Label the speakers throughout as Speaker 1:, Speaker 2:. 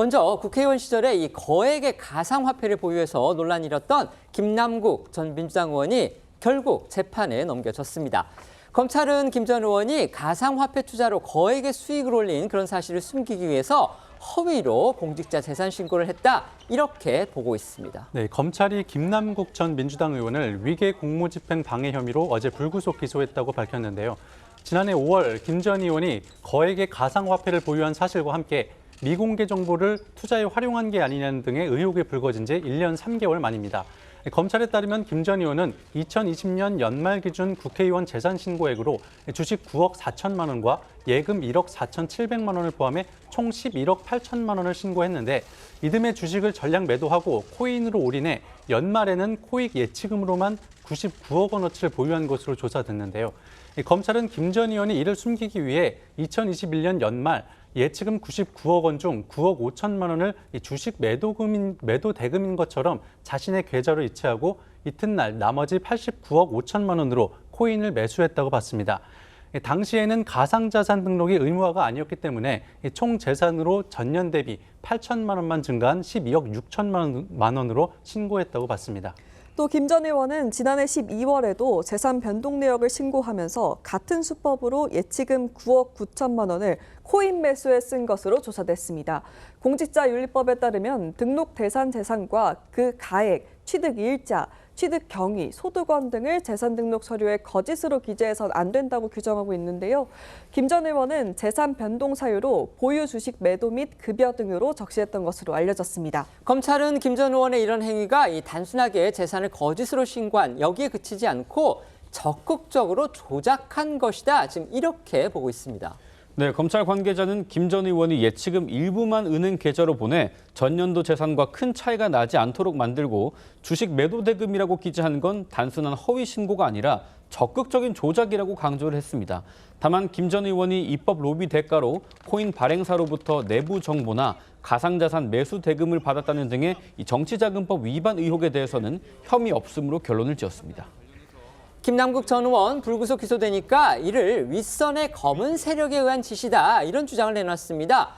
Speaker 1: 먼저 국회의원 시절에 이 거액의 가상화폐를 보유해서 논란이 일었던 김남국 전 민주당 의원이 결국 재판에 넘겨졌습니다. 검찰은 김 전 의원이 가상화폐 투자로 거액의 수익을 올린 그런 사실을 숨기기 위해서 허위로 공직자 재산 신고를 했다, 이렇게 보고 있습니다.
Speaker 2: 네, 검찰이 김남국 전 민주당 의원을 위계 공무집행 방해 혐의로 어제 불구속 기소했다고 밝혔는데요. 지난해 5월 김 전 의원이 거액의 가상화폐를 보유한 사실과 함께 미공개 정보를 투자에 활용한 게 아니냐는 등의 의혹이 불거진 지 1년 3개월 만입니다. 검찰에 따르면 김 전 의원은 2020년 연말 기준 국회의원 재산 신고액으로 주식 9억 4천만 원과 예금 1억 4,700만 원을 포함해 총 11억 8천만 원을 신고했는데, 이듬해 주식을 전량 매도하고 코인으로 올인해 연말에는 코익 예치금으로만 99억 원어치를 보유한 것으로 조사됐는데요. 검찰은 김 전 의원이 이를 숨기기 위해 2021년 연말 예치금 99억 원 중 9억 5천만 원을 주식 매도 대금인 것처럼 자신의 계좌로 이체하고 이튿날 나머지 89억 5천만 원으로 코인을 매수했다고 봤습니다. 당시에는 가상자산 등록이 의무화가 아니었기 때문에 총 재산으로 전년 대비 8천만 원만 증가한 12억 6천만 원으로 신고했다고 봤습니다.
Speaker 3: 또 김 전 의원은 지난해 12월에도 재산 변동 내역을 신고하면서 같은 수법으로 예치금 9억 9천만 원을 코인 매수에 쓴 것으로 조사됐습니다. 공직자윤리법에 따르면 등록 대상 재산과 그 가액, 취득 일자, 취득 경위, 소득원 등을 재산 등록 서류에 거짓으로 기재해서는 안 된다고 규정하고 있는데요. 김 전 의원은 재산 변동 사유로 보유 주식 매도 및 급여 등으로 적시했던 것으로 알려졌습니다.
Speaker 1: 검찰은 김 전 의원의 이런 행위가 단순하게 재산을 거짓으로 신고한, 여기에 그치지 않고 적극적으로 조작한 것이다, 지금 이렇게 보고 있습니다.
Speaker 4: 네, 검찰 관계자는 김 전 의원이 예치금 일부만 은행 계좌로 보내 전년도 재산과 큰 차이가 나지 않도록 만들고 주식 매도 대금이라고 기재한 건 단순한 허위 신고가 아니라 적극적인 조작이라고 강조를 했습니다. 다만 김 전 의원이 입법 로비 대가로 코인 발행사로부터 내부 정보나 가상자산 매수 대금을 받았다는 등의 정치자금법 위반 의혹에 대해서는 혐의 없음으로 결론을 지었습니다.
Speaker 1: 김남국 전 의원 불구속 기소되니까 이를 윗선의 검은 세력에 의한 짓이다, 이런 주장을 내놨습니다.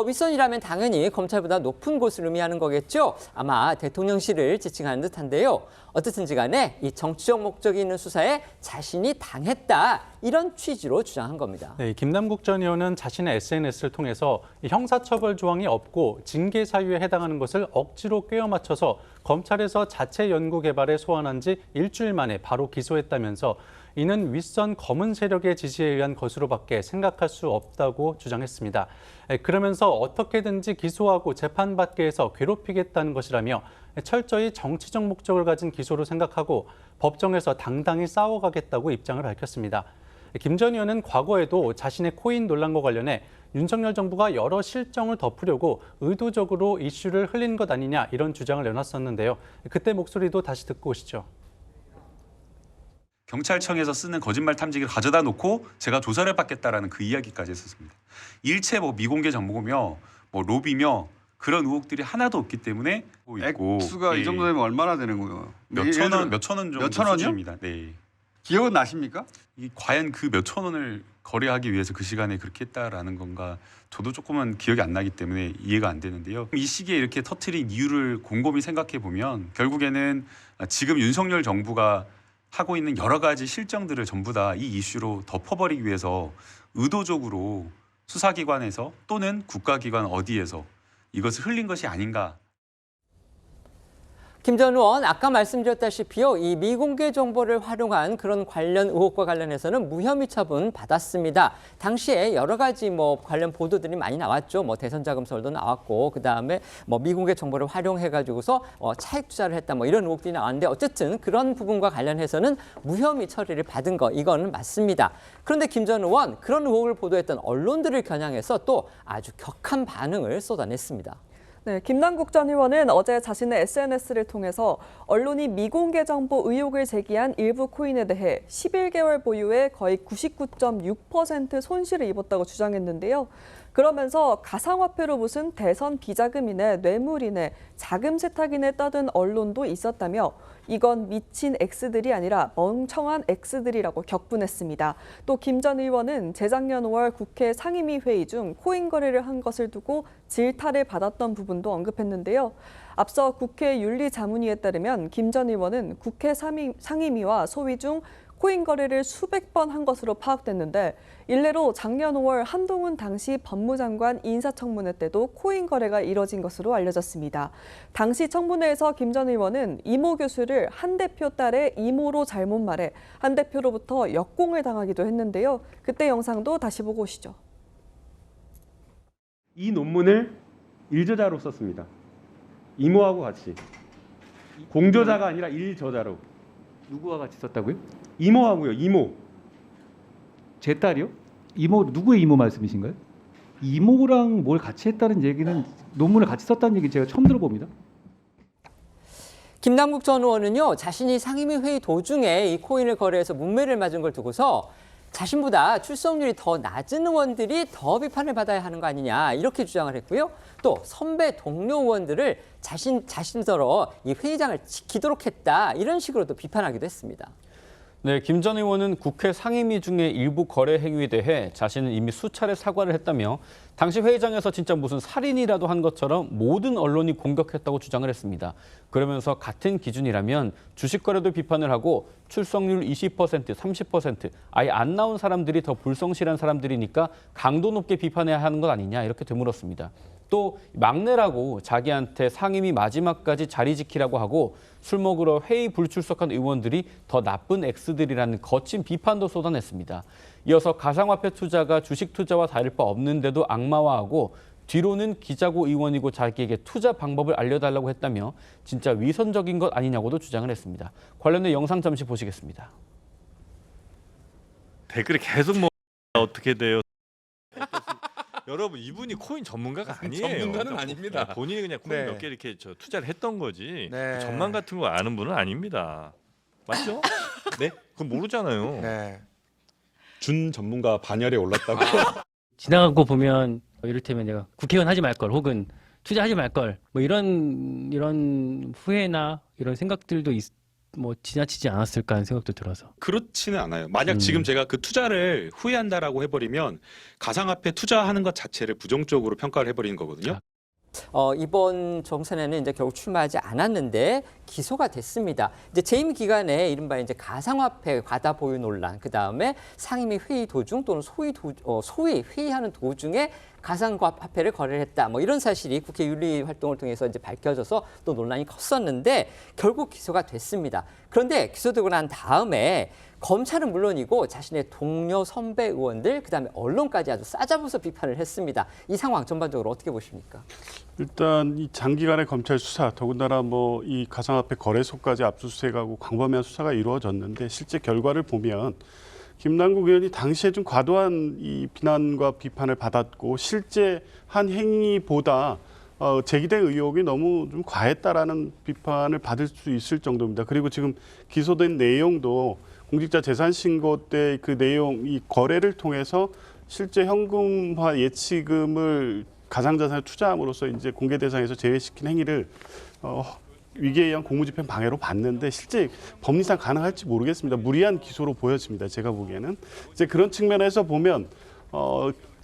Speaker 1: 윗선이라면 당연히 검찰보다 높은 곳을 의미하는 거겠죠. 아마 대통령실을 지칭하는 듯한데요. 어떻든지 간에 이 정치적 목적이 있는 수사에 자신이 당했다, 이런 취지로 주장한 겁니다.
Speaker 2: 네, 김남국 전 의원은 자신의 SNS를 통해서 형사처벌 조항이 없고 징계 사유에 해당하는 것을 억지로 꿰어 맞춰서 검찰에서 자체 연구 개발에 소환한 지 일주일 만에 바로 기소했다면서 이는 윗선 검은 세력의 지시에 의한 것으로밖에 생각할 수 없다고 주장했습니다. 그러면서 어떻게든지 기소하고 재판받게 해서 괴롭히겠다는 것이라며 철저히 정치적 목적을 가진 기소로 생각하고 법정에서 당당히 싸워가겠다고 입장을 밝혔습니다. 김 전 의원은 과거에도 자신의 코인 논란과 관련해 윤석열 정부가 여러 실정을 덮으려고 의도적으로 이슈를 흘린 것 아니냐, 이런 주장을 내놨었는데요. 그때 목소리도 다시 듣고 오시죠.
Speaker 5: 경찰청에서 쓰는 거짓말 탐지기를 가져다 놓고 제가 조사를 받겠다라는 그 이야기까지 했었습니다. 일체 미공개 정보며 로비며 그런 의혹들이 하나도 없기 때문에 있고,
Speaker 6: 액수가 이 정도 되면 얼마나 되는 거예요?
Speaker 5: 몇천 원 정도 수준입니다. 네.
Speaker 6: 기억은 나십니까?
Speaker 5: 과연 그 몇천 원을 거래하기 위해서 그 시간에 그렇게 했다라는 건가, 저도 조금은 기억이 안 나기 때문에 이해가 안 되는데요. 이 시기에 이렇게 터트린 이유를 곰곰이 생각해 보면 결국에는 지금 윤석열 정부가 하고 있는 여러 가지 실정들을 전부 다 이 이슈로 덮어버리기 위해서 의도적으로 수사기관에서 또는 국가기관 어디에서 이것을 흘린 것이 아닌가.
Speaker 1: 김 전 의원, 아까 말씀드렸다시피요, 이 미공개 정보를 활용한 그런 관련 의혹과 관련해서는 무혐의 처분 받았습니다. 당시에 여러 가지 관련 보도들이 많이 나왔죠. 대선 자금설도 나왔고, 그 다음에 미공개 정보를 활용해가지고서 차익 투자를 했다, 이런 의혹들이 나왔는데, 어쨌든 그런 부분과 관련해서는 무혐의 처리를 받은 거, 이거는 맞습니다. 그런데 김 전 의원, 그런 의혹을 보도했던 언론들을 겨냥해서 또 아주 격한 반응을 쏟아냈습니다.
Speaker 3: 네, 김남국 전 의원은 어제 자신의 SNS를 통해서 언론이 미공개 정보 의혹을 제기한 일부 코인에 대해 11개월 보유에 거의 99.6% 손실을 입었다고 주장했는데요. 그러면서 가상화폐로 무슨 대선 비자금이네 뇌물이네 자금 세탁이네 떠든 언론도 있었다며 이건 미친 X들이 아니라 멍청한 X들이라고 격분했습니다. 또 김 전 의원은 재작년 5월 국회 상임위 회의 중 코인 거래를 한 것을 두고 질타를 받았던 부분도 언급했는데요. 앞서 국회 윤리자문위에 따르면 김 전 의원은 국회 상임위와 소위 중 코인 거래를 수백 번 한 것으로 파악됐는데 일례로 작년 5월 한동훈 당시 법무장관 인사청문회 때도 코인 거래가 이뤄진 것으로 알려졌습니다. 당시 청문회에서 김 전 의원은 이모 교수를 한 대표 딸의 이모로 잘못 말해 한 대표로부터 역공을 당하기도 했는데요. 그때 영상도 다시 보고 오시죠.
Speaker 7: 이 논문을 일저자로 썼습니다. 이모하고 같이. 공저자가 아니라 일저자로.
Speaker 8: 누구와 같이 썼다고요?
Speaker 7: 이모하고요. 이모.
Speaker 8: 제 딸이요? 이모 누구의 이모 말씀이신가요? 이모랑 뭘 같이 했다는 얘기는 논문을 같이 썼다는 얘기 제가 처음 들어봅니다.
Speaker 1: 김남국 전 의원은요, 자신이 상임위 회의 도중에 이 코인을 거래해서 문매를 맞은 걸 두고서 자신보다 출석률이 더 낮은 의원들이 더 비판을 받아야 하는 거 아니냐 이렇게 주장을 했고요. 또 선배 동료 의원들을 자신스러 이 회의장을 지키도록 했다 이런 식으로도 비판하기도 했습니다.
Speaker 4: 네, 김 전 의원은 국회 상임위 중에 일부 거래 행위에 대해 자신은 이미 수차례 사과를 했다며 당시 회의장에서 진짜 무슨 살인이라도 한 것처럼 모든 언론이 공격했다고 주장을 했습니다. 그러면서 같은 기준이라면 주식 거래도 비판을 하고 출석률 20%, 30% 아예 안 나온 사람들이 더 불성실한 사람들이니까 강도 높게 비판해야 하는 것 아니냐 이렇게 되물었습니다. 또 막내라고 자기한테 상임위 마지막까지 자리 지키라고 하고 술 먹으러 회의 불출석한 의원들이 더 나쁜 X들이라는 거친 비판도 쏟아냈습니다. 이어서 가상화폐 투자가 주식 투자와 다를 바 없는데도 악마화하고 뒤로는 기자고 의원이고 자기에게 투자 방법을 알려달라고 했다며 진짜 위선적인 것 아니냐고도 주장을 했습니다. 관련된 영상 잠시 보시겠습니다.
Speaker 9: 댓글이 계속 뭐 어떻게 돼요? 여러분 이분이 코인 전문가가 아니에요.
Speaker 10: 전문가는 아닙니다.
Speaker 9: 본인이 그냥 코인
Speaker 10: 네.
Speaker 9: 몇 개 이렇게 투자를 했던 거지.
Speaker 10: 네.
Speaker 9: 전망 같은 거 아는 분은 아닙니다. 맞죠? 네? 그건 모르잖아요.
Speaker 10: 네. 준 전문가 반열에 올랐다고.
Speaker 11: 지나가고 보면 이를테면 내가 국회의원 하지 말 걸 혹은 투자하지 말 걸 뭐 이런 후회나 이런 생각들도 뭐 지나치지 않았을까 하는 생각도 들어서.
Speaker 10: 그렇지는 않아요. 만약 지금 제가 그 투자를 후회한다라고 해버리면 가상화폐 투자하는 것 자체를 부정적으로 평가를 해버리는 거거든요.
Speaker 1: 이번 정선에는 이제 결국 출마하지 않았는데 기소가 됐습니다. 이제 재임 기간에 이른바 이제 가상화폐 과다 보유 논란, 그 다음에 상임위 회의 도중 또는 소위 회의하는 도중에 가상화폐를 거래를 했다. 뭐 이런 사실이 국회 윤리 활동을 통해서 이제 밝혀져서 또 논란이 컸었는데 결국 기소가 됐습니다. 그런데 기소되고 난 다음에 검찰은 물론이고 자신의 동료 선배 의원들 그다음에 언론까지 아주 싸잡아서 비판을 했습니다. 이 상황 전반적으로 어떻게 보십니까?
Speaker 12: 일단 이 장기간의 검찰 수사, 더군다나 뭐 이 가상화폐 거래소까지 압수수색하고 광범위한 수사가 이루어졌는데 실제 결과를 보면 김남국 의원이 당시에 좀 과도한 이 비난과 비판을 받았고 실제 한 행위보다 제기된 의혹이 너무 좀 과했다라는 비판을 받을 수 있을 정도입니다. 그리고 지금 기소된 내용도 공직자 재산 신고 때 그 내용, 이 거래를 통해서 실제 현금화 예치금을 가상자산에 투자함으로써 이제 공개 대상에서 제외시킨 행위를 위계에 의한 공무집행 방해로 봤는데 실제 법리상 가능할지 모르겠습니다. 무리한 기소로 보여집니다. 제가 보기에는 이제 그런 측면에서 보면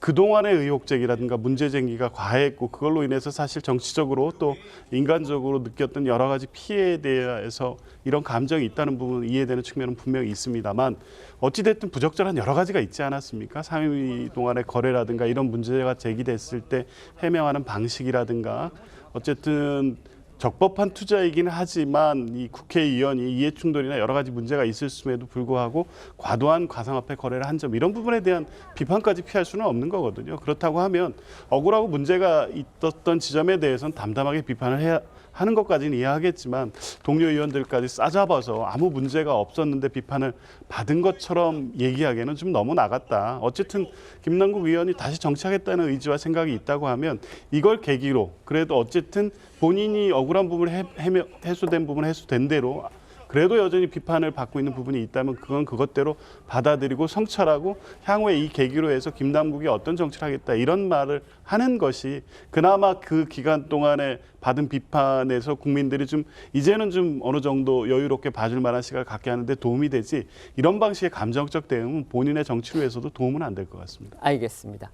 Speaker 12: 그동안의 의혹 제기라든가 문제 제기가 과했고 그걸로 인해서 사실 정치적으로 또 인간적으로 느꼈던 여러 가지 피해에 대해서 이런 감정이 있다는 부분은 이해되는 측면은 분명히 있습니다만 어찌됐든 부적절한 여러 가지가 있지 않았습니까? 상임위 동안의 거래라든가 이런 문제가 제기됐을 때 해명하는 방식이라든가 어쨌든 적법한 투자이기는 하지만 이 국회의원이 이해충돌이나 여러 가지 문제가 있었음에도 불구하고 과도한 가상화폐 거래를 한 점 이런 부분에 대한 비판까지 피할 수는 없는 거거든요. 그렇다고 하면 억울하고 문제가 있었던 지점에 대해서는 담담하게 비판을 해야 하는 것까지는 이해하겠지만 동료 의원들까지 싸잡아서 아무 문제가 없었는데 비판을 받은 것처럼 얘기하기에는 좀 너무 나갔다. 어쨌든 김남국 의원이 다시 정치하겠다는 의지와 생각이 있다고 하면 이걸 계기로 그래도 어쨌든 본인이 억울한 부분을 해소된 부분 해소된 대로 그래도 여전히 비판을 받고 있는 부분이 있다면 그건 그것대로 받아들이고 성찰하고 향후에 이 계기로 해서 김남국이 어떤 정치를 하겠다 이런 말을 하는 것이 그나마 그 기간 동안에 받은 비판에서 국민들이 좀 이제는 좀 어느 정도 여유롭게 봐줄 만한 시간을 갖게 하는데 도움이 되지, 이런 방식의 감정적 대응은 본인의 정치를 위해서도 도움은 안 될 것 같습니다.
Speaker 1: 알겠습니다.